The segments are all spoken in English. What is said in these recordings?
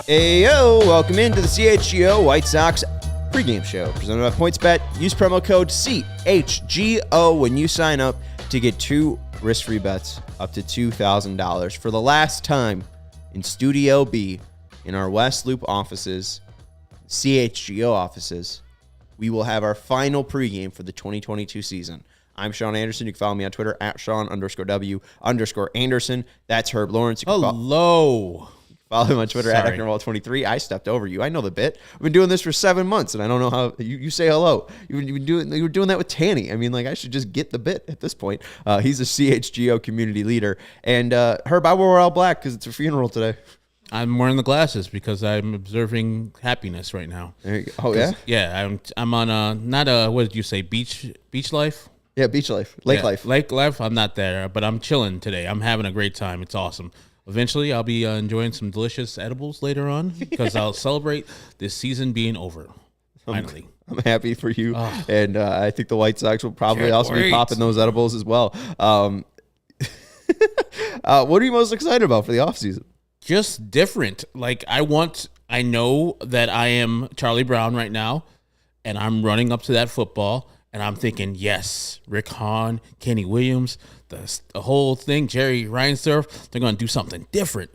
Hey, yo, welcome into the CHGO White Sox pregame show presented by PointsBet. Use promo code CHGO when you sign up to get 2 risk-free bets up to $2,000. For the last time in Studio B, in our West Loop offices, CHGO offices, we will have our final pregame for the 2022 season. I'm Sean Anderson. You can follow me on Twitter at Sean_W_Anderson. That's Herb Lawrence. Hello. Follow him on Twitter at Ecknerwall23. I stepped over you. I know the bit. I've been doing this for 7 months, and I don't know how you say hello. You were doing that with Tanny. I mean, like, I should just get the bit at this point. He's a CHGO community leader. And Herb, I wore all black because it's a funeral today. I'm wearing the glasses because I'm observing happiness right now. There you go. Oh, yeah? Yeah, I'm on what did you say, beach life? Yeah, beach life. Lake life. Lake life, I'm not there, but I'm chilling today. I'm having a great time. It's awesome. Eventually, I'll be enjoying some delicious edibles later on because I'll celebrate this season being over. Finally. I'm happy for you. And I think the White Sox will probably also be popping those edibles as well. What are you most excited about for the offseason? Just different. Like, I know that I am Charlie Brown right now, and I'm running up to that football, and I'm thinking, yes, Rick Hahn, Kenny Williams, the whole thing, Jerry Reinsdorf, they're going to do something different.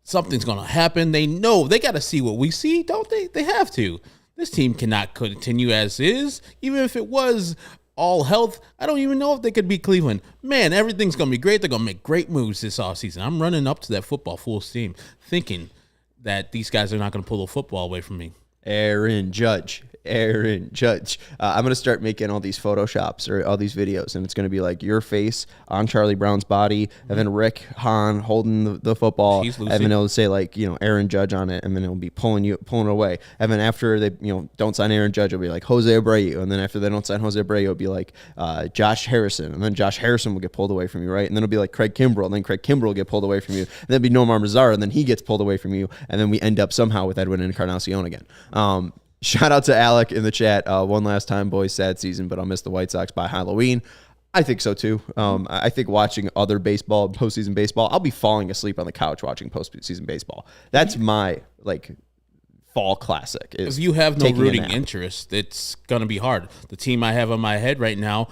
Something's going to happen. They know. They got to see what we see, don't they? They have to. This team cannot continue as is. Even if it was all health, I don't even know if they could beat Cleveland. Man, everything's going to be great. They're going to make great moves this offseason. I'm running up to that football full steam, thinking that these guys are not going to pull the football away from me. Aaron Judge. I'm going to start making all these Photoshops or all these videos, and it's going to be like your face on Charlie Brown's body, and then Rick Hahn holding the football, and then it'll say, like, Aaron Judge on it, and then it'll be pulling it away. And then after they don't sign Aaron Judge, it'll be like Jose Abreu, and then after they don't sign Jose Abreu, it'll be like Josh Harrison, and then Josh Harrison will get pulled away from you, right? And then it'll be like Craig Kimbrell, and then Craig Kimbrell will get pulled away from you, and then it'll be Nomar Mazara, and then he gets pulled away from you, and then we end up somehow with Edwin Encarnacion again. Shout out to Alec in the chat. One last time, boys, sad season, but I'll miss the White Sox by Halloween. I think so, too. I think watching other baseball, postseason baseball, I'll be falling asleep on the couch watching postseason baseball. That's my, fall classic. If you have no rooting interest, it's going to be hard. The team I have on my head right now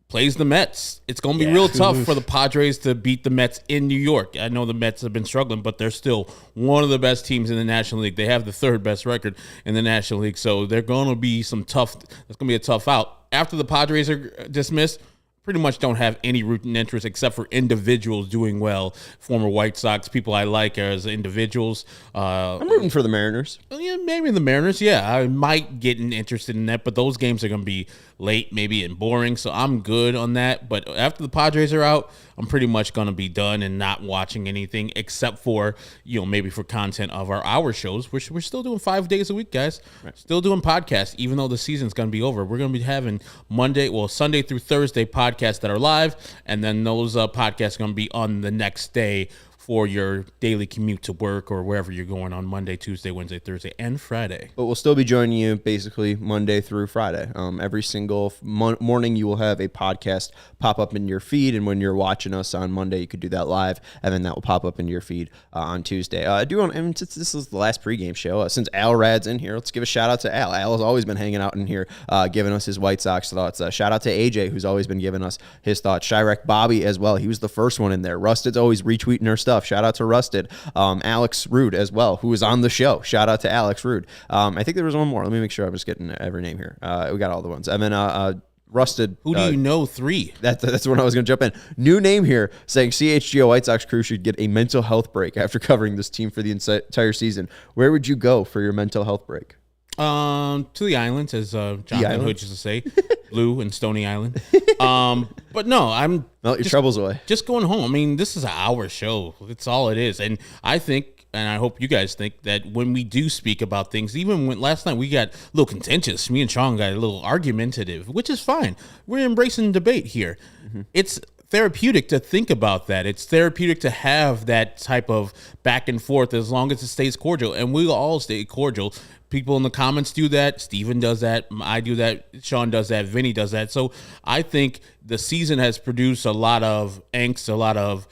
plays the Mets. It's going to be real tough for the Padres to beat the Mets in New York. I know the Mets have been struggling, but they're still one of the best teams in the National League. They have the 3rd best record in the National League, so they're going to be it's going to be a tough out. After the Padres are dismissed, pretty much don't have any rooting interest except for individuals doing well. Former White Sox, people I like as individuals. I'm rooting for the Mariners. Yeah, maybe the Mariners. Yeah, I might get interested in that, but those games are going to be late, maybe, and boring, so I'm good on that. But after the Padres are out, I'm pretty much going to be done and not watching anything except for, maybe for content of our hour shows, which we're still doing 5 days a week, guys. Right. Still doing podcasts, even though the season's going to be over. We're going to be having Sunday through Thursday podcasts that are live, and then those podcasts are going to be on the next day for your daily commute to work or wherever you're going on Monday, Tuesday, Wednesday, Thursday, and Friday. But we'll still be joining you basically Monday through Friday. Every single morning you will have a podcast pop up in your feed, and when you're watching us on Monday, you could do that live, and then that will pop up into your feed on Tuesday. Since this is the last pregame show, since Al Rad's in here, let's give a shout out to Al. Al has always been hanging out in here, giving us his White Sox thoughts. Shout out to AJ, who's always been giving us his thoughts. Chirac Bobby as well. He was the first one in there. Rusted's always retweeting our stuff. Shout out to Rusted. Alex Rude as well, who was on the show. Shout out to Alex Rude. I think there was one more. Let me make sure I'm just getting every name here. We got all the ones. And then Rusted. Who do you know? 3. That's when I was going to jump in. New name here saying CHGO White Sox crew should get a mental health break after covering this team for the entire season. Where would you go for your mental health break? To the islands, as Jonathan Hood used to say, Blue and Stony Island. But no, I'm melt your troubles away. Just going home. I mean, this is an hour show. It's all it is, and I think, and I hope you guys think that when we do speak about things, even when last night we got a little contentious, me and Sean got a little argumentative, which is fine. We're embracing debate here. Mm-hmm. It's therapeutic to think about that. It's therapeutic to have that type of back and forth as long as it stays cordial, and we'll all stay cordial. People in the comments do that. Steven does that. I do that. Sean does that. Vinny does that. So I think the season has produced a lot of angst, a lot of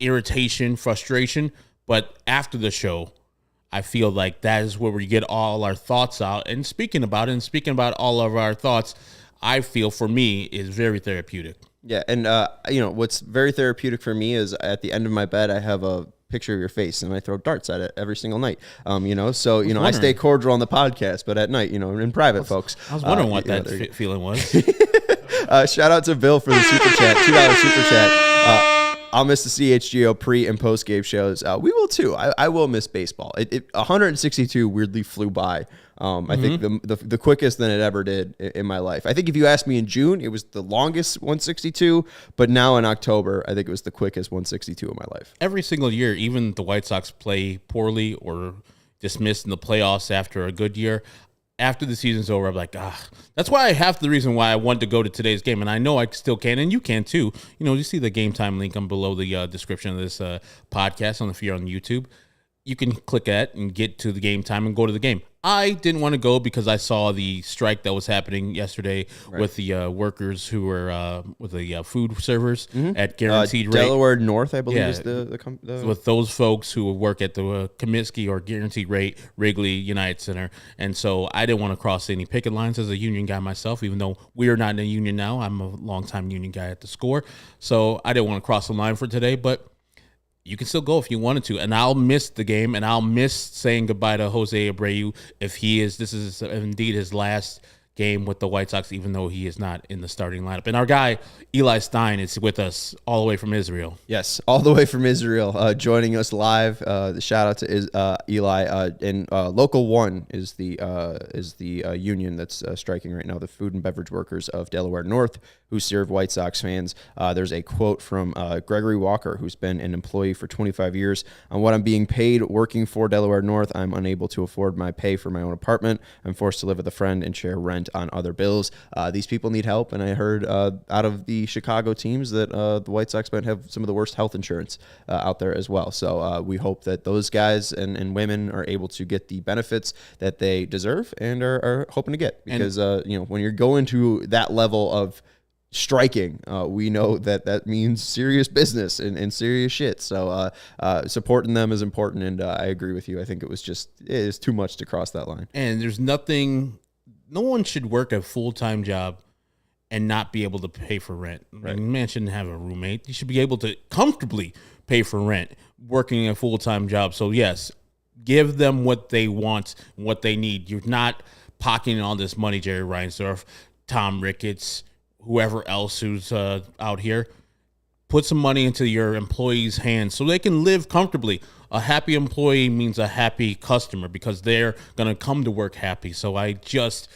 irritation, frustration. But after the show, I feel like that is where we get all our thoughts out. And speaking about all of our thoughts, I feel for me is very therapeutic. Yeah, and what's very therapeutic for me is at the end of my bed, I have a picture of your face, and I throw darts at it every single night. I stay cordial on the podcast, but at night, in private, folks. I was wondering what that feeling was. Shout out to Bill for the super chat, $2 super chat. I'll miss the CHGO pre and post game shows. We will too. I will miss baseball. 162 weirdly flew by. I think the quickest than it ever did in my life. I think if you asked me in June, it was the longest 162, but now in October, I think it was the quickest 162 in my life. Every single year, even the White Sox play poorly or dismissed in the playoffs after a good year. After the season's over, I'm like, that's why half the reason why I wanted to go to today's game, and I know I still can, and you can too. You see the game time link below the description of this podcast if you're on YouTube. You can click that and get to the game time and go to the game. I didn't want to go because I saw the strike that was happening yesterday with the workers who were with the food servers at guaranteed rate. Delaware North, I believe, is the with those folks who work at the Comiskey or guaranteed rate Wrigley United Center. And so I didn't want to cross any picket lines as a union guy myself, even though we are not in a union now. I'm a longtime union guy at the Score. So I didn't want to cross the line for today, but you can still go if you wanted to, and I'll miss the game, and I'll miss saying goodbye to Jose Abreu if this is indeed his last game with the White Sox, even though he is not in the starting lineup. And our guy, Eli Stein, is with us all the way from Israel. Yes, all the way from Israel, joining us live. Shout out to Eli. And Local 1 is the union that's striking right now, the Food and Beverage Workers of Delaware North, who serve White Sox fans. There's a quote from Gregory Walker, who's been an employee for 25 years. On what I'm being paid working for Delaware North, I'm unable to afford my pay for my own apartment. I'm forced to live with a friend and share rent on other bills. These people need help, and I heard out of the Chicago teams that the White Sox might have some of the worst health insurance out there as well. So we hope that those guys and women are able to get the benefits that they deserve and are hoping to get, because when you're going to that level of striking, we know that means serious business and serious shit. So supporting them is important, and I agree with you. I think it is too much to cross that line. And there's no one should work a full-time job and not be able to pay for rent. Right. A man shouldn't have a roommate. You should be able to comfortably pay for rent working a full-time job. So yes, give them what they want, what they need. You're not pocketing all this money, Jerry Reinsdorf, Tom Ricketts, whoever else who's out here. Put some money into your employees' hands so they can live comfortably. A happy employee means a happy customer, because they're going to come to work happy. So I just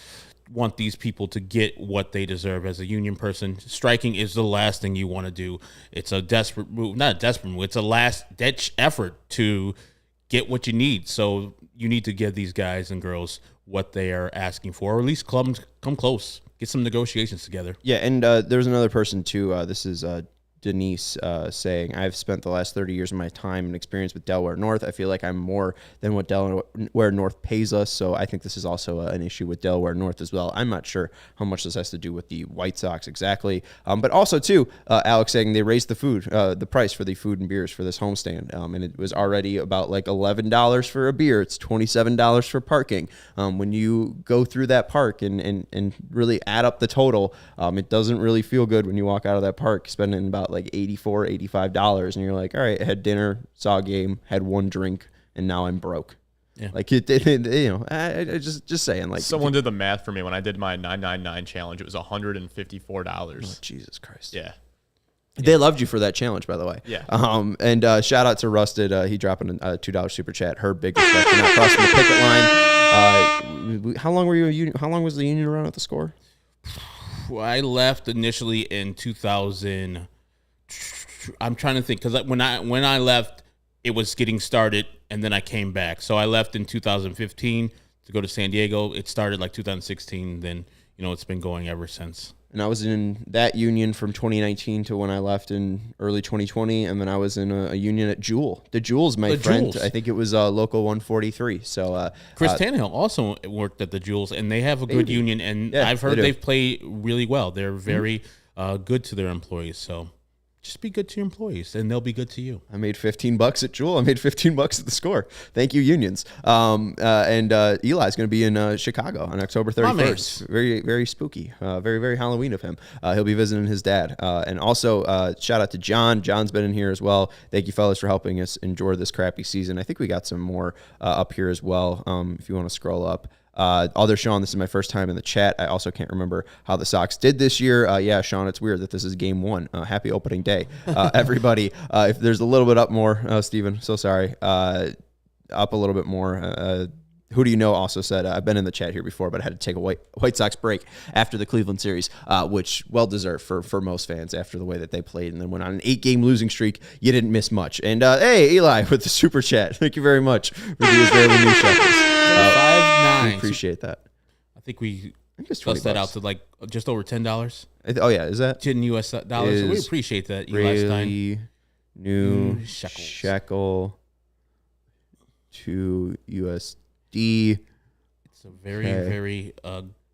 want these people to get what they deserve. As a union person, striking is the last thing you want to do. It's a desperate move, not a desperate move. It's a last-ditch effort to get what you need. So you need to give these guys and girls what they are asking for, or at least come close. Get some negotiations together. Yeah, and there's another person too. This is Denise saying, I've spent the last 30 years of my time and experience with Delaware North. I feel like I'm more than what Delaware North pays us. So I think this is also an issue with Delaware North as well. I'm not sure how much this has to do with the White Sox exactly. But also too, Alex saying they raised the price for the food and beers for this homestand. And it was already about like $11 for a beer. It's $27 for parking. When you go through that park and really add up the total, it doesn't really feel good when you walk out of that park spending about like $85, and you're like, all right, I had dinner, saw a game, had one drink, and now I'm broke. Yeah. Like I just saying, like, someone did the math for me when I did my 999 challenge. It was $154. Oh, Jesus Christ. Yeah. They loved you for that challenge, by the way. Yeah. And shout out to Rusted. He dropped a $2 super chat. Her big respect for not crossing the picket line. How long were you a union? How long was the union around at the Score? I left initially in 2000. I'm trying to think, because when I left, it was getting started, and then I came back. So I left in 2015 to go to San Diego. It started like 2016. Then it's been going ever since. And I was in that union from 2019 to when I left in early 2020, and then I was in a union at Jewel. The Jewel's my friend. Jewels. I think it was Local 143. So Chris Tannehill also worked at the Jewels, and they have a good union, and I've heard they've played really well. They're very good to their employees. So just be good to your employees, and they'll be good to you. I made $15 at Jewel. I made $15 at the Score. Thank you, unions. And Eli's going to be in Chicago on October 31st. Very, very spooky. Very, very Halloween of him. He'll be visiting his dad. And also, shout out to John. John's been in here as well. Thank you, fellas, for helping us endure this crappy season. I think we got some more up here as well, if you want to scroll up. Other Sean, this is my first time in the chat. I also can't remember how the Sox did this year. Yeah, Sean, it's weird that this is game one. Happy opening day, everybody. If there's a little bit up more, Steven, so sorry. Up a little bit more. Who do you know also said, I've been in the chat here before, but I had to take a White Sox break after the Cleveland series, which well-deserved for most fans after the way that they played and then went on an 8-game losing streak. You didn't miss much. And, hey, Eli with the super chat. Thank you very much for the Israeli news shekels. 5.9. We appreciate that. I think we it's bust that out to like just over $10. Oh, yeah. Is that? 10 U.S. dollars. So we appreciate that, Eli Stein. New shekel to USD. It's a very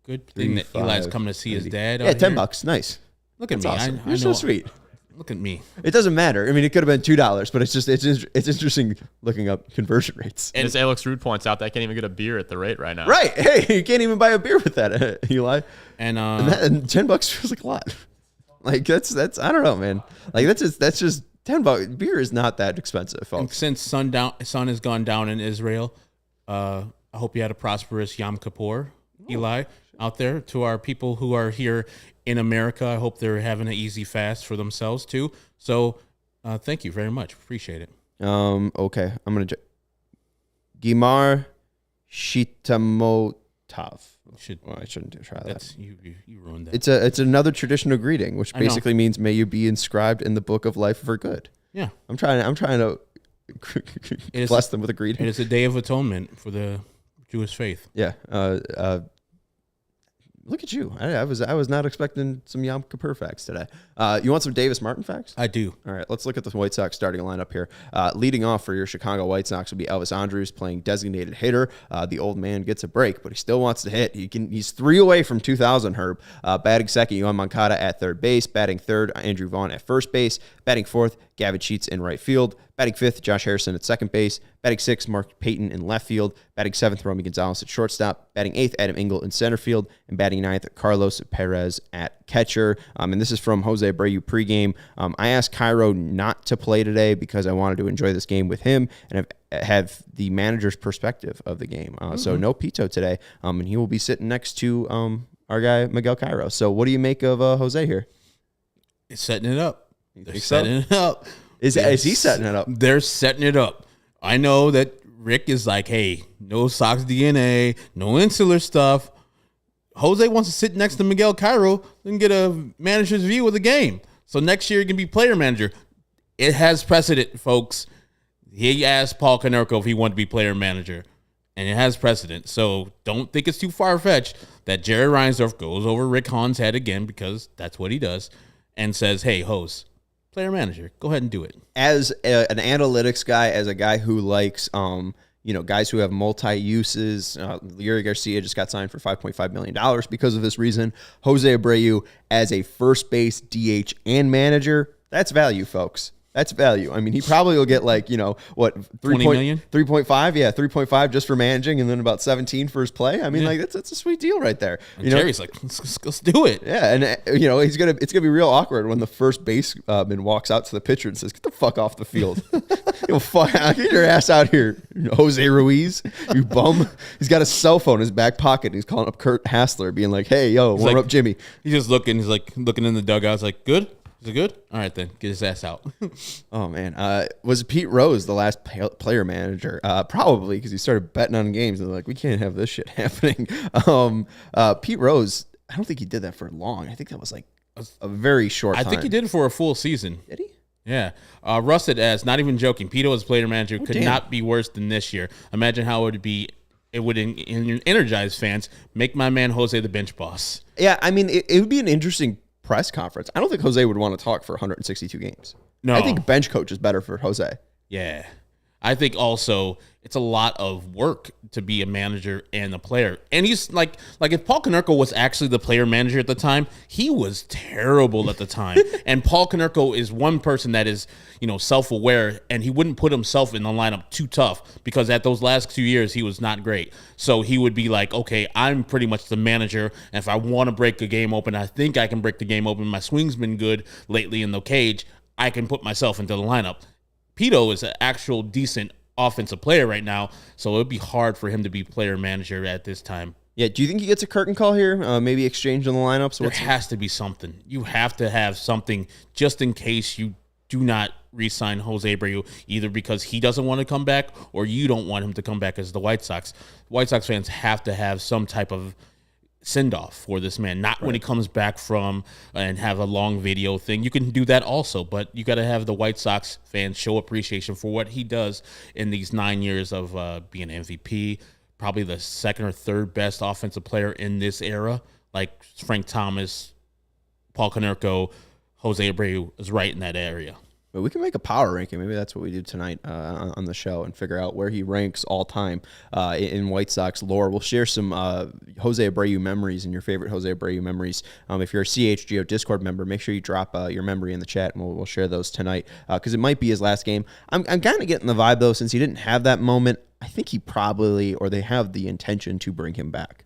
good thing that Eli's coming to see his dad. Yeah, $10. Nice. Look at That's me. awesome. You're so sweet. Look at me. It doesn't matter. I mean, it could have been $2, but it's interesting looking up conversion rates. And as Alex Rude points out, they can't even get a beer at the rate right now. Right. Hey, you can't even buy a beer with that, Eli. And $10 feels like a lot. Like that's I don't know, man. Like that's just $10. Beer is not that expensive, folks. And since sun has gone down in Israel, I hope you had a prosperous Yom Kippur, Eli, out there. To our people who are here in America, I hope they're having an easy fast for themselves too. So, thank you very much. Appreciate it. Okay, I'm gonna Gimar Shitamotov. I shouldn't try that. You ruined that. It's another traditional greeting, which basically means may you be inscribed in the book of life for good. Yeah, I'm trying to bless them with a greeting. It is a day of atonement for the Jewish faith. Yeah. Look at you. I was not expecting some Yom Kippur facts today. You want some Davis Martin facts? I do. All right, let's look at the White Sox starting lineup here. Leading off for your Chicago White Sox will be Elvis Andrus playing designated hitter. The old man gets a break, but he still wants to hit. He's 3 away from 2,000, Herb. Batting second, Yohan Moncada at third base. Batting third, Andrew Vaughn at first base. Batting fourth, Gavin Sheets in right field. Batting fifth, Josh Harrison at second base. Batting sixth, Mark Payton in left field. Batting seventh, Romy Gonzalez at shortstop. Batting eighth, Adam Engel in center field. And batting ninth, Carlos Perez at catcher. And this is from Jose Abreu pregame. I asked Cairo not to play today because I wanted to enjoy this game with him and have the manager's perspective of the game. So no Pito today. And he will be sitting next to our guy, Miguel Cairo. So what do you make of Jose here? It's setting it up. They're setting it up. Is he setting it up? They're setting it up. I know that Rick is like, hey, no Sox DNA, no insular stuff. Jose wants to sit next to Miguel Cairo and get a manager's view of the game. So next year he can be player manager. It has precedent, folks. He asked Paul Konerko if he wanted to be player manager, and it has precedent. So don't think it's too far-fetched that Jerry Reinsdorf goes over Rick Hahn's head again, because that's what he does, and says, hey, Jose, player manager, go ahead and do it. As an analytics guy, as a guy who likes, guys who have multi-uses, Yuri Garcia just got signed for $5.5 million because of this reason. Jose Abreu as a first base DH and manager, that's value, folks. That's value. I mean, he probably will get 3 million? 3.5, yeah, 3.5 just for managing, and then about 17 for his play. I mean, that's a sweet deal right there. And Jerry's like, let's do it. Yeah, and it's gonna be real awkward when the first baseman walks out to the pitcher and says, "Get the fuck off the field, get your ass out here, Jose Ruiz, you bum." He's got a cell phone in his back pocket. And he's calling up Kurt Hassler, being like, "Hey, warm up, Jimmy." He's just looking. He's like looking in the dugout. He's like, "Good." Is it good? All right, then. Get his ass out. Oh, man. Was Pete Rose the last player manager? Probably, because he started betting on games. And they're like, we can't have this shit happening. Pete Rose, I don't think he did that for long. I think that was a very short time. I think he did it for a full season. Did he? Yeah. Russ said, not even joking, Pete as player manager could not be worse than this year. Imagine how it would be. It would energize fans. Make my man Jose the bench boss. Yeah, I mean, it would be an interesting press conference. I don't think Jose would want to talk for 162 games. No. I think bench coach is better for Jose. Yeah. I think also it's a lot of work to be a manager and a player. And he's like if Paul Konerko was actually the player manager at the time, he was terrible at the time. And Paul Konerko is one person that is, self-aware, and he wouldn't put himself in the lineup too tough because at those last 2 years, he was not great. So he would be like, okay, I'm pretty much the manager. And if I want to break a game open, I think I can break the game open. My swing's been good lately in the cage. I can put myself into the lineup. Pito is an actual decent offensive player right now, so it would be hard for him to be player manager at this time. Yeah, do you think he gets a curtain call here? Maybe exchange on the lineups? There has to be something. You have to have something just in case you do not re-sign Jose Abreu, either because he doesn't want to come back or you don't want him to come back as the White Sox. White Sox fans have to have some type of send-off for this man, not when he comes back from and have a long video thing. You can do that also, but you got to have the White Sox fans show appreciation for what he does in these 9 years of being MVP, probably the second or third best offensive player in this era, like Frank Thomas, Paul Konerko, Jose Abreu is right in that area. But we can make a power ranking. Maybe that's what we do tonight on the show and figure out where he ranks all time in White Sox lore. We'll share some Jose Abreu memories and your favorite Jose Abreu memories. If you're a CHGO Discord member, make sure you drop your memory in the chat, and we'll share those tonight because it might be his last game. I'm kind of getting the vibe, though, since he didn't have that moment, I think he probably, or they have the intention to bring him back.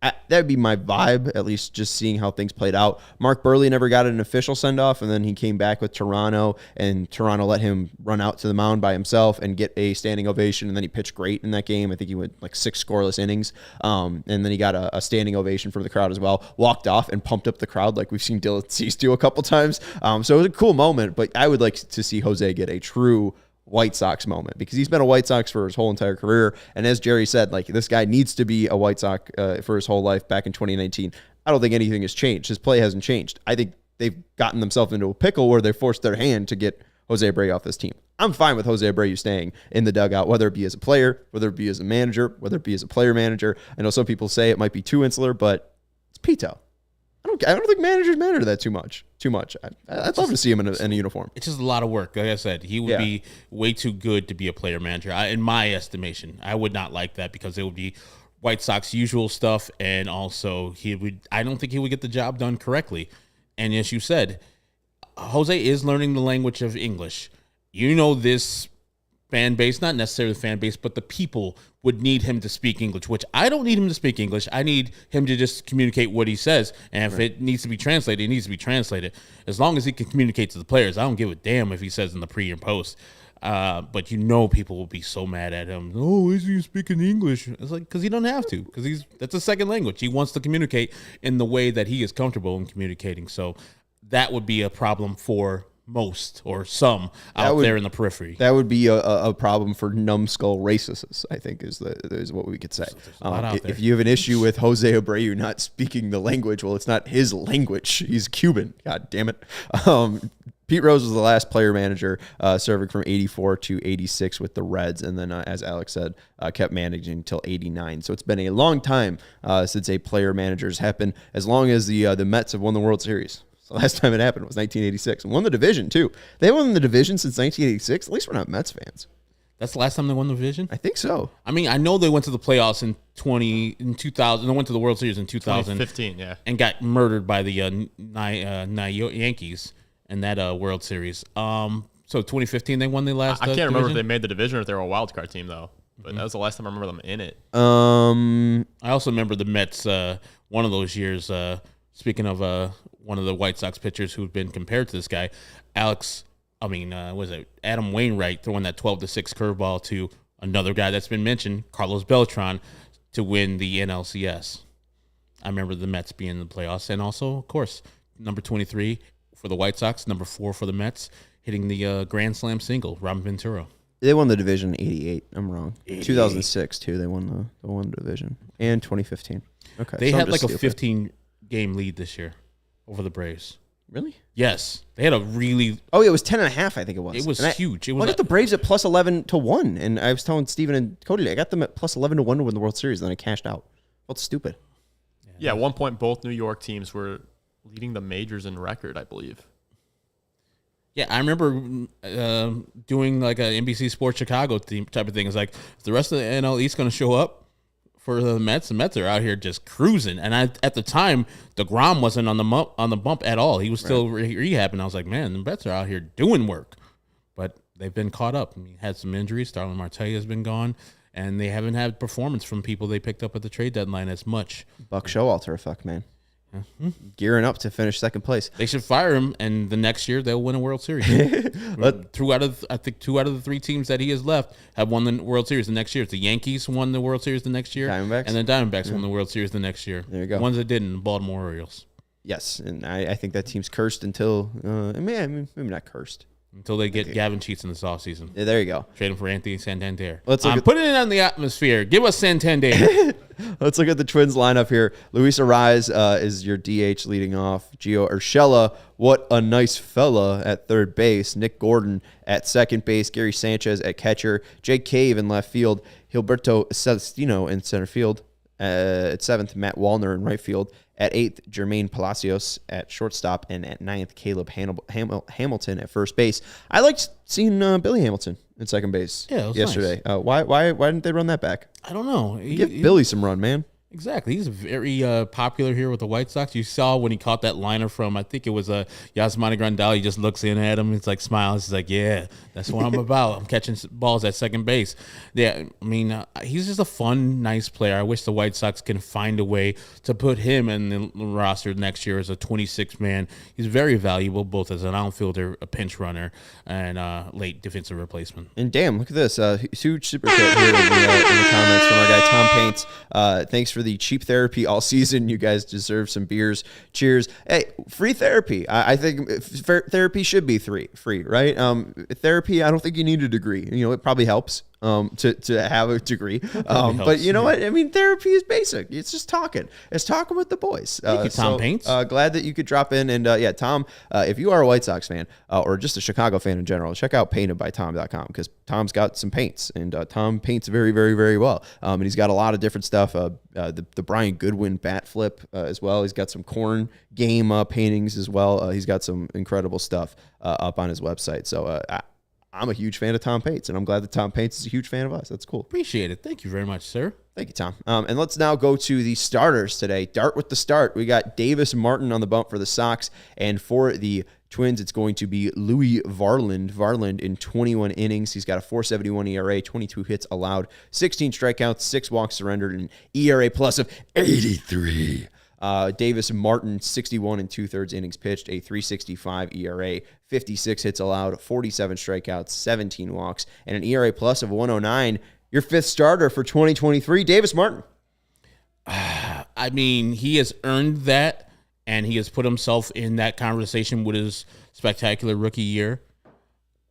That would be my vibe, at least just seeing how things played out. Mark Burley never got an official send-off, and then he came back with Toronto, and Toronto let him run out to the mound by himself and get a standing ovation, and then he pitched great in that game. I think he went like 6 scoreless innings, and then he got a standing ovation from the crowd as well, walked off and pumped up the crowd like we've seen Dylan Cease do a couple times. So it was a cool moment, but I would like to see Jose get a true White Sox moment because he's been a White Sox for his whole entire career. And as Jerry said, like this guy needs to be a White Sox for his whole life back in 2019. I don't think anything has changed. His play hasn't changed. I think they've gotten themselves into a pickle where they forced their hand to get Jose Abreu off this team. I'm fine with Jose Abreu staying in the dugout, whether it be as a player, whether it be as a manager, whether it be as a player manager. I know some people say it might be too insular, but it's Pito. I don't think managers matter that too much. I'd love to see him in a uniform. It's just a lot of work. Like I said, he would be way too good to be a player manager. In my estimation, I would not like that because it would be White Sox usual stuff, and also I don't think he would get the job done correctly. And as you said, Jose is learning the language of English. This fan base, not necessarily the fan base, but the people would need him to speak English, which I don't need him to speak English. I need him to just communicate what he says. And if it needs to be translated, it needs to be translated. As long as he can communicate to the players, I don't give a damn if he says in the pre and post. But people will be so mad at him. Oh, is he speaking English? It's like, because he don't have to, because that's a second language. He wants to communicate in the way that he is comfortable in communicating. So that would be a problem for most or some out there in the periphery. That would be a problem for numbskull racists, I think is what we could say. If you have an issue with Jose Abreu not speaking the language, well, it's not his language. He's Cuban. God damn it. Pete Rose was the last player manager serving from 84 to 86 with the Reds. And then, as Alex said, kept managing until 89. So it's been a long time since a player manager's happened, as long as the Mets have won the World Series. The last time it happened was 1986 and won the division too. They won the division since 1986. At least we're not Mets fans. That's the last time they won the division? I think so. I mean, I know they went to the playoffs in 2000. They went to the World Series in 2015, yeah. And got murdered by the Yankees in that World Series. So 2015 they won the last I can't remember division? if they made the division or if they were a wild card team though. But that was the last time I remember them in it. I also remember the Mets one of those years, speaking of one of the White Sox pitchers who'd been compared to this guy, Adam Wainwright throwing that 12-6 curveball to another guy that's been mentioned, Carlos Beltran, to win the NLCS. I remember the Mets being in the playoffs, and also, of course, number 23 for the White Sox, number 4 for the Mets, hitting the Grand Slam single, Robin Ventura. They won the division in 88. I'm wrong. 2006 too. They won the division, and 2015. Okay, they had like a 15-game lead this year over the Braves. Really? Yes. They had a really... Oh, yeah, it was 10.5, I think it was. It was huge. I got the Braves at plus 11 to 1, and I was telling Steven and Cody, I got them at plus 11 to 1 to win the World Series, and then I cashed out. Felt stupid. Yeah, at one point, both New York teams were leading the majors in record, I believe. Yeah, I remember doing like a NBC Sports Chicago type of thing. It's like, if the rest of the NL East going to show up for the Mets are out here just cruising. And at the time, DeGrom wasn't on the bump at all. He was still rehabbing. I was like, man, the Mets are out here doing work. But they've been caught up. I mean, had some injuries. Starlin Marte has been gone. And they haven't had performance from people they picked up at the trade deadline as much. Buck Showalter effect, man. Gearing up to finish second place. They should fire him, and the next year they'll win a World Series. Two out of the 3 teams that he has left have won the World Series the next year. The Yankees won the World Series the next year, Diamondbacks? and the Diamondbacks won the World Series the next year. There you go. The ones that didn't, the Baltimore Orioles. Yes, and I think that team's cursed until, maybe not cursed. Until they get Gavin Sheets in this offseason. Yeah, there you go. Trade him for Anthony Santander. I'm putting it on the atmosphere. Give us Santander. Let's look at the Twins lineup here. Luis Arraez is your DH leading off. Gio Urshela, what a nice fella at third base. Nick Gordon at second base. Gary Sanchez at catcher. Jake Cave in left field. Gilberto Celestino in center field. At seventh, Matt Wallner in right field. At eighth, Jermaine Palacios at shortstop. And at ninth, Caleb Hamilton at first base. I liked seeing Billy Hamilton at second base yesterday. Nice. Why didn't they run that back? I don't know. Give Billy some run, man. Exactly. He's very popular here with the White Sox. You saw when he caught that liner from, I think it was Yasmani Grandal. He just looks in at him. He's like, smiles. He's like, yeah, that's what I'm about. I'm catching balls at second base. Yeah, I mean, he's just a fun, nice player. I wish the White Sox can find a way to put him in the roster next year as a 26-man. He's very valuable, both as an outfielder, a pinch runner, and late defensive replacement. And damn, look at this. Huge super chat here in the comments from our guy, Tom Paints. Thanks for the cheap therapy all season. You guys deserve some beers. Cheers. Hey, free therapy. I think therapy should be free, right? Therapy, I don't think you need a degree. You know, it probably helps to have a degree. But you know what? I mean, therapy is basic. It's just talking. It's talking with the boys. Thank you, Tom Paints. Glad that you could drop in. And yeah, Tom, if you are a White Sox fan or just a Chicago fan in general, check out paintedbytom.com because Tom's got some paints. And Tom paints very, very, very well. And he's got a lot of different stuff. The Brian Goodwin bat flip as well. He's got some corn game paintings as well. He's got some incredible stuff up on his website. So I'm a huge fan of Tom Paints, and I'm glad that Tom Paints is a huge fan of us. That's cool. Appreciate it. Thank you very much, sir. Thank you, Tom. And let's now go to the starters today. Dart with the start. We got Davis Martin on the bump for the Sox, and for the Twins, it's going to be Louis Varland. Varland in 21 innings. He's got a 4.71 ERA, 22 hits allowed, 16 strikeouts, 6 walks surrendered, and an ERA plus of 83. Davis Martin, 61 and 2/3 innings pitched, a 3.65 ERA, 56 hits allowed, 47 strikeouts, 17 walks, and an ERA plus of 109. Your fifth starter for 2023, Davis Martin. I mean, he has earned that, and he has put himself in that conversation with his spectacular rookie year.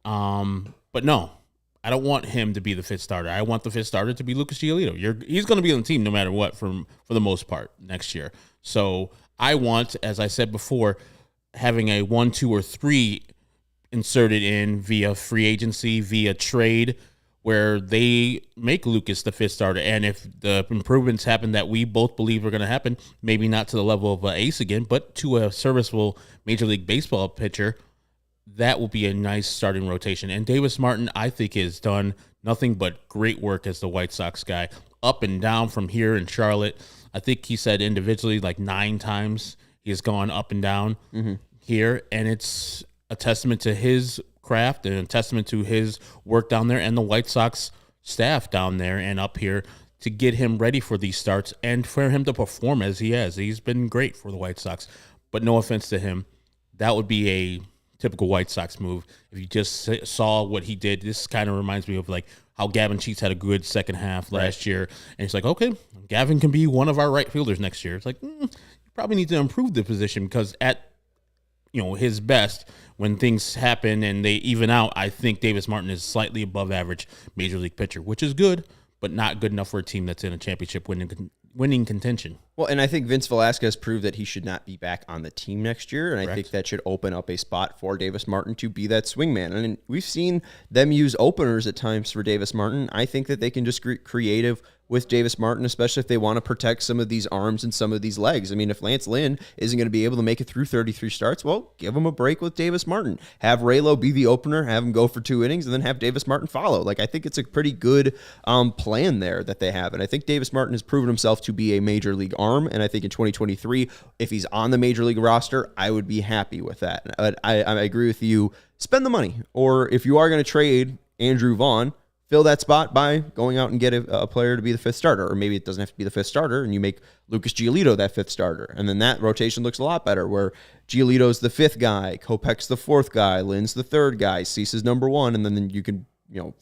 But no, I don't want him to be the fifth starter. I want the fifth starter to be Lucas Giolito. He's going to be on the team no matter what for the most part next year. So I want, as I said before, having a 1, 2, or 3 inserted in via free agency, via trade, where they make Lucas the fifth starter. And if the improvements happen that we both believe are going to happen, maybe not to the level of an ace again, but to a serviceable Major League Baseball pitcher, that will be a nice starting rotation. And Davis Martin, I think, has done nothing but great work as the White Sox guy, up and down from here in Charlotte. I think he said individually like 9 times he has gone up and down here. And it's a testament to his craft and a testament to his work down there and the White Sox staff down there and up here to get him ready for these starts and for him to perform as he has. He's been great for the White Sox, but no offense to him. That would be a typical White Sox move. If you just saw what he did, this kind of reminds me of like how Gavin Sheets had a good second half last year. And it's like, okay, Gavin can be one of our right fielders next year. It's like, you probably need to improve the position because at his best, when things happen and they even out, I think Davis Martin is slightly above average Major League pitcher, which is good, but not good enough for a team that's in a championship winning contention. Well, and I think Vince Velasquez proved that he should not be back on the team next year, and I think that should open up a spot for Davis Martin to be that swingman. And we've seen them use openers at times for Davis Martin. I think that they can just get creative with Davis Martin, especially if they want to protect some of these arms and some of these legs. I mean, if Lance Lynn isn't going to be able to make it through 33 starts, well, give him a break with Davis Martin. Have Raylo be the opener, have him go for 2 innings, and then have Davis Martin follow. Like, I think it's a pretty good plan there that they have. And I think Davis Martin has proven himself to be a major league arm. And I think in 2023, if he's on the major league roster, I would be happy with that. But I agree with you. Spend the money. Or if you are going to trade Andrew Vaughn, fill that spot by going out and get a player to be the 5th starter. Or maybe it doesn't have to be the 5th starter, and you make Lucas Giolito that 5th starter. And then that rotation looks a lot better, where Giolito's the 5th guy, Kopech's the 4th guy, Lynn's the 3rd guy, Cease's number 1, and then you can,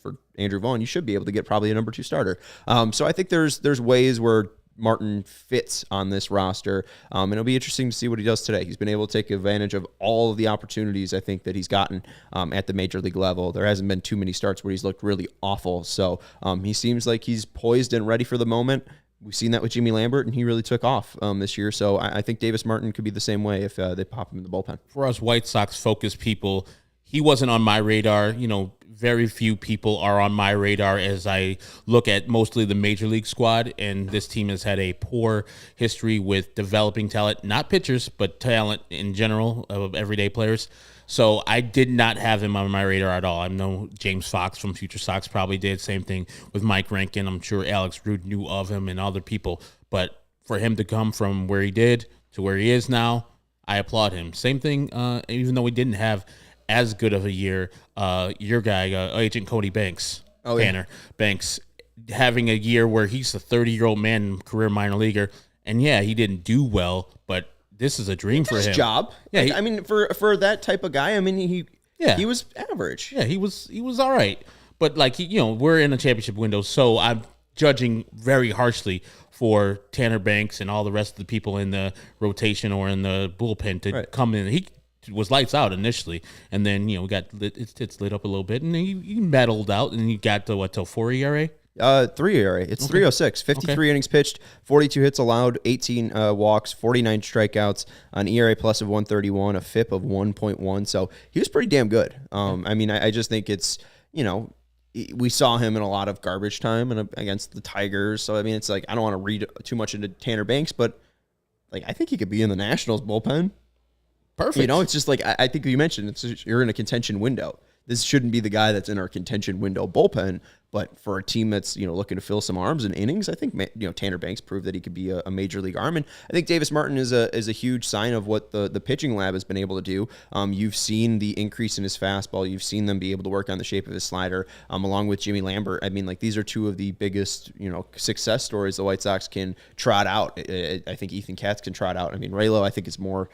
for Andrew Vaughn, you should be able to get probably a number 2 starter. So I think there's ways where Martin fits on this roster, and it'll be interesting to see what he does today. He's been able to take advantage of all of the opportunities, I think, that he's gotten at the major league level. There hasn't been too many starts where he's looked really awful, so he seems like he's poised and ready for the moment. We've seen that with Jimmy Lambert, and he really took off this year, so I think Davis Martin could be the same way if they pop him in the bullpen. For us White Sox-focused people, he wasn't on my radar. Very few people are on my radar as I look at mostly the major league squad, and this team has had a poor history with developing talent, not pitchers, but talent in general of everyday players. So I did not have him on my radar at all. I know James Fox from Future Sox probably did. Same thing with Mike Rankin. I'm sure Alex Rude knew of him and other people. But for him to come from where he did to where he is now, I applaud him. Same thing, even though we didn't have as good of a year, your guy, Agent Cody Banks, Tanner Banks, having a year where he's a 30-year-old man, career minor leaguer, and yeah, he didn't do well, but this is a dream for him. His job. Yeah, I mean, for that type of guy, I mean, he was average. Yeah, he was all right, but we're in a championship window, so I'm judging very harshly for Tanner Banks and all the rest of the people in the rotation or in the bullpen to come in. He was lights out initially, and then we got it's lit up a little bit, and then he battled out, and you got to till 4 ERA. 3 ERA. It's 3.06. 53 innings pitched, 42 hits allowed, 18 walks, 49 strikeouts, an ERA plus of 131, a FIP of 1.1. So he was pretty damn good. I mean, I just think it's we saw him in a lot of garbage time and against the Tigers. So I mean, it's like I don't want to read too much into Tanner Banks, but I think he could be in the Nationals bullpen. Perfect. It's just like I think you mentioned, you're in a contention window. This shouldn't be the guy that's in our contention window bullpen, but for a team that's looking to fill some arms and innings, I think Tanner Banks proved that he could be a major league arm, and I think Davis Martin is a huge sign of what the pitching lab has been able to do. You've seen the increase in his fastball, you've seen them be able to work on the shape of his slider, along with Jimmy Lambert. I mean, these are two of the biggest success stories the White Sox can trot out. I think Ethan Katz can trot out. I mean, Raylo, I think it's more.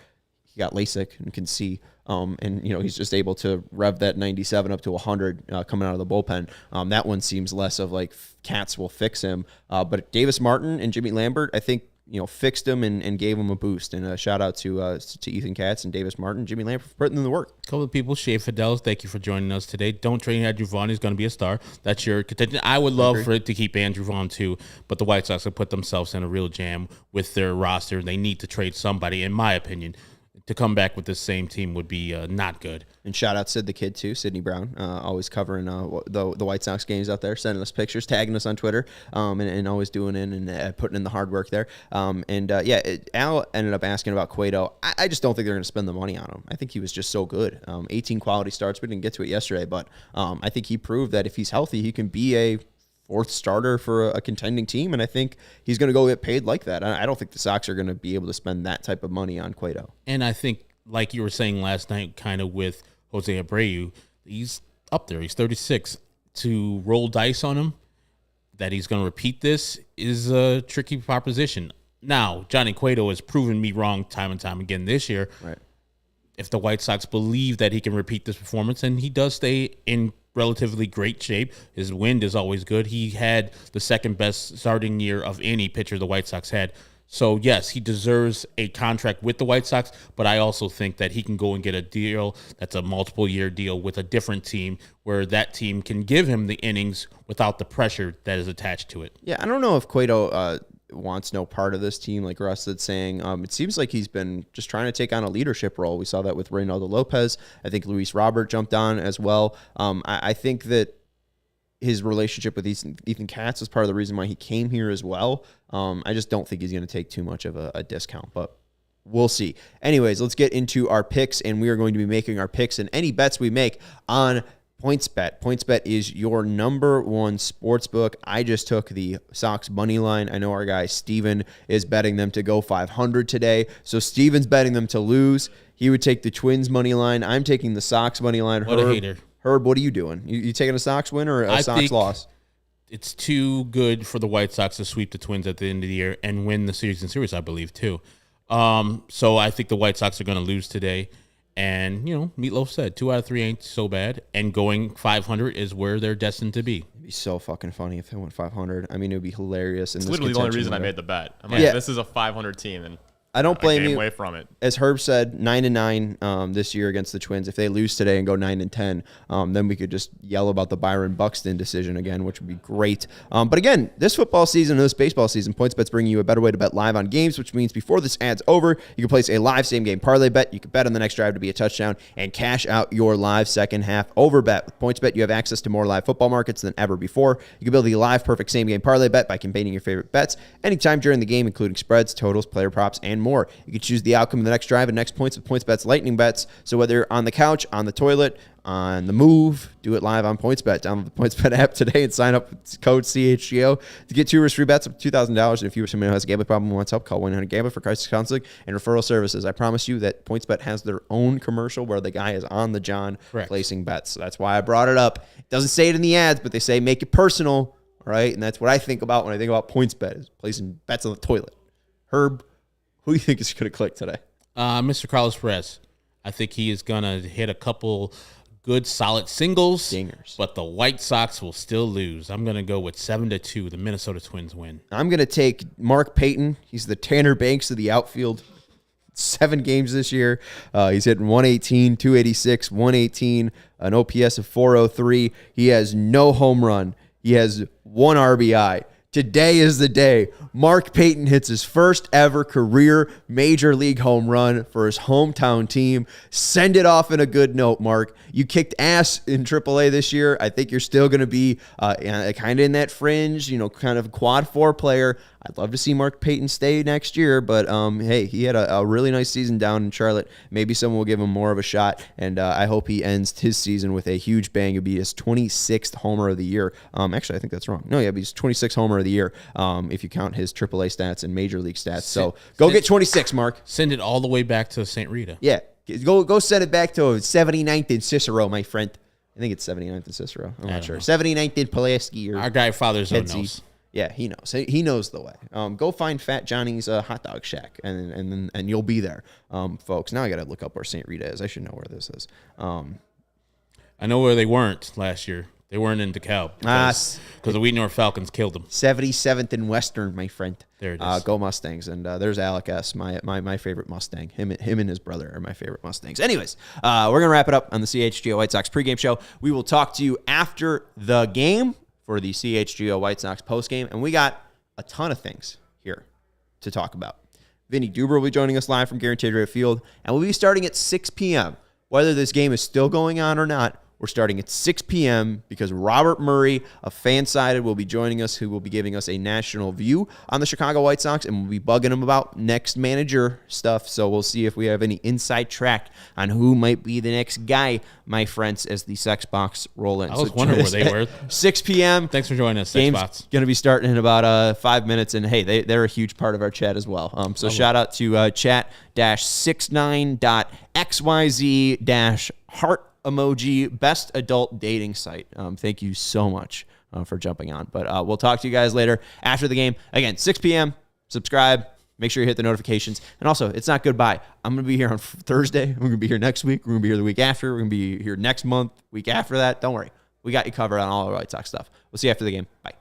He got LASIK and can see, and he's just able to rev that 97 up to 100 coming out of the bullpen. That one seems less of like Katz will fix him, but Davis Martin and Jimmy Lambert, I think fixed him and gave him a boost. And a shout out to Ethan Katz and Davis Martin, Jimmy Lambert for putting in the work. A couple of people, Shea Fidel, thank you for joining us today. Don't trade Andrew Vaughn. He's going to be a star. That's your contention. I would love for it to keep Andrew Vaughn too, but the White Sox have put themselves in a real jam with their roster. They need to trade somebody, in my opinion. To come back with this same team would be not good. And shout out Sid the Kid too, Sidney Brown, always covering the White Sox games out there, sending us pictures, tagging us on Twitter, and always doing in and putting in the hard work there. Al ended up asking about Cueto. I just don't think they're going to spend the money on him. I think he was just so good. 18 quality starts. We didn't get to it yesterday, but I think he proved that if he's healthy, he can be a 4th starter for a contending team, and I think he's going to go get paid like that. I don't think the Sox are going to be able to spend that type of money on Cueto. And I think, like you were saying last night, kind of with Jose Abreu, he's up there. He's 36. To roll dice on him, that he's going to repeat this is a tricky proposition. Now, Johnny Cueto has proven me wrong time and time again this year. Right. If the White Sox believe that he can repeat this performance, and he does stay in relatively great shape. His wind is always good. He had the second best starting year of any pitcher the White Sox had. So, yes, he deserves a contract with the White Sox, but I also think that he can go and get a deal that's a multiple-year deal with a different team where that team can give him the innings without the pressure that is attached to it. Yeah, I don't know if Cueto wants no part of this team, like Russ is saying. It seems like he's been just trying to take on a leadership role. We saw that with Reynaldo Lopez. I think Luis Robert jumped on as well. I think that his relationship with Ethan Katz was part of the reason why he came here as well. I just don't think he's going to take too much of a discount, but we'll see. Anyways, let's get into our picks, and we are going to be making our picks and any bets we make on PointsBet. PointsBet is your number one sports book. I just took the Sox money line. I know our guy Steven is betting them to go 500 today. So Steven's betting them to lose. He would take the Twins money line. I'm taking the Sox money line. What a hater. Herb, what are you doing? You taking a Sox win or a Sox loss? It's too good for the White Sox to sweep the Twins at the end of the year and win the series, I believe, too. So I think the White Sox are going to lose today. And, Meatloaf said 2 out of 3 ain't so bad. And going 500 is where they're destined to be. It'd be so fucking funny if they went 500. I mean, it would be hilarious. It's literally the only reason I made the bet. I'm like, this is a 500 team. And I don't blame you. Away from it. As Herb said, 9-9 this year against the Twins. If they lose today and go 9-10, then we could just yell about the Byron Buxton decision again, which would be great. But again, this football season and this baseball season, PointsBet's bringing you a better way to bet live on games, which means before this ad's over, you can place a live same-game parlay bet. You can bet on the next drive to be a touchdown and cash out your live second-half over bet. With PointsBet, you have access to more live football markets than ever before. You can build the live perfect same-game parlay bet by combining your favorite bets anytime during the game, including spreads, totals, player props, and more. You can choose the outcome of the next drive and next points with PointsBet's lightning bets. So whether you're on the couch, on the toilet, on the move, do it live on PointsBet. Download the PointsBet app today and sign up with code CHGO to get 2 risk-free bets up to $2,000. And if you or someone who has a gambling problem and wants help, call 1-800-GAMBLER for crisis counseling and referral services. I promise you that PointsBet has their own commercial where the guy is on the John placing bets. So that's why I brought it up. It doesn't say it in the ads, but they say make it personal, all right? And that's what I think about when I think about PointsBet, is placing bets on the toilet. Herb, who do you think is going to click today? Mr. Carlos Perez. I think he is going to hit a couple good, solid singles. Dingers. But the White Sox will still lose. I'm going to go with 7-2. The Minnesota Twins win. I'm going to take Mark Payton. He's the Tanner Banks of the outfield. 7 games this year. He's hitting 118, 286, 118, an OPS of 403. He has no home run. He has 1 RBI. Today is the day Mark Payton hits his first ever career major league home run for his hometown team. Send it off in a good note, Mark. You kicked ass in AAA this year. I think you're still going to be kind of in that fringe, kind of quad 4 player. I'd love to see Mark Payton stay next year, but hey, he had a really nice season down in Charlotte. Maybe someone will give him more of a shot, and I hope he ends his season with a huge bang. It'll be his 26th homer of the year. Actually, I think that's wrong. No, yeah, he's 26th homer of the year if you count his AAA stats and major league stats. So go get 26, Mark. Send it all the way back to St. Rita. Yeah, go send it back to 79th and Cicero, my friend. I think it's 79th and Cicero. I'm not sure. 79th and Pulaski. Or our guy Father Zone knows. Yeah, he knows. He knows the way. Go find Fat Johnny's hot dog shack, and you'll be there, folks. Now I got to look up where St. Rita is. I should know where this is. I know where they weren't last year. They weren't in DeKalb because the Wheat North Falcons killed them. 77th and Western, my friend. There it is. Go Mustangs. And there's Alec S., my favorite Mustang. Him and his brother are my favorite Mustangs. Anyways, we're going to wrap it up on the CHGO White Sox pregame show. We will talk to you after the game for the CHGO White Sox postgame. And we got a ton of things here to talk about. Vinny Duber will be joining us live from Guaranteed Rate Field. And we'll be starting at 6 p.m. Whether this game is still going on or not, we're starting at 6 p.m. because Robert Murray of Fansided will be joining us, who will be giving us a national view on the Chicago White Sox, and we'll be bugging him about next manager stuff. So we'll see if we have any inside track on who might be the next guy, my friends, as the Sex Box roll in. I was wondering where they were. 6 p.m. Thanks for joining us, Sex Box. Game's going to be starting in about 5 minutes, and hey, they're a huge part of our chat as well. So shout out to chat-69.xyz-heart emoji, best adult dating site. Thank you so much for jumping on. But we'll talk to you guys later after the game. Again, 6 p.m. Subscribe. Make sure you hit the notifications. And also, it's not goodbye. I'm going to be here on Thursday. We're going to be here next week. We're going to be here the week after. We're going to be here next month, week after that. Don't worry. We got you covered on all our White Sox stuff. We'll see you after the game. Bye.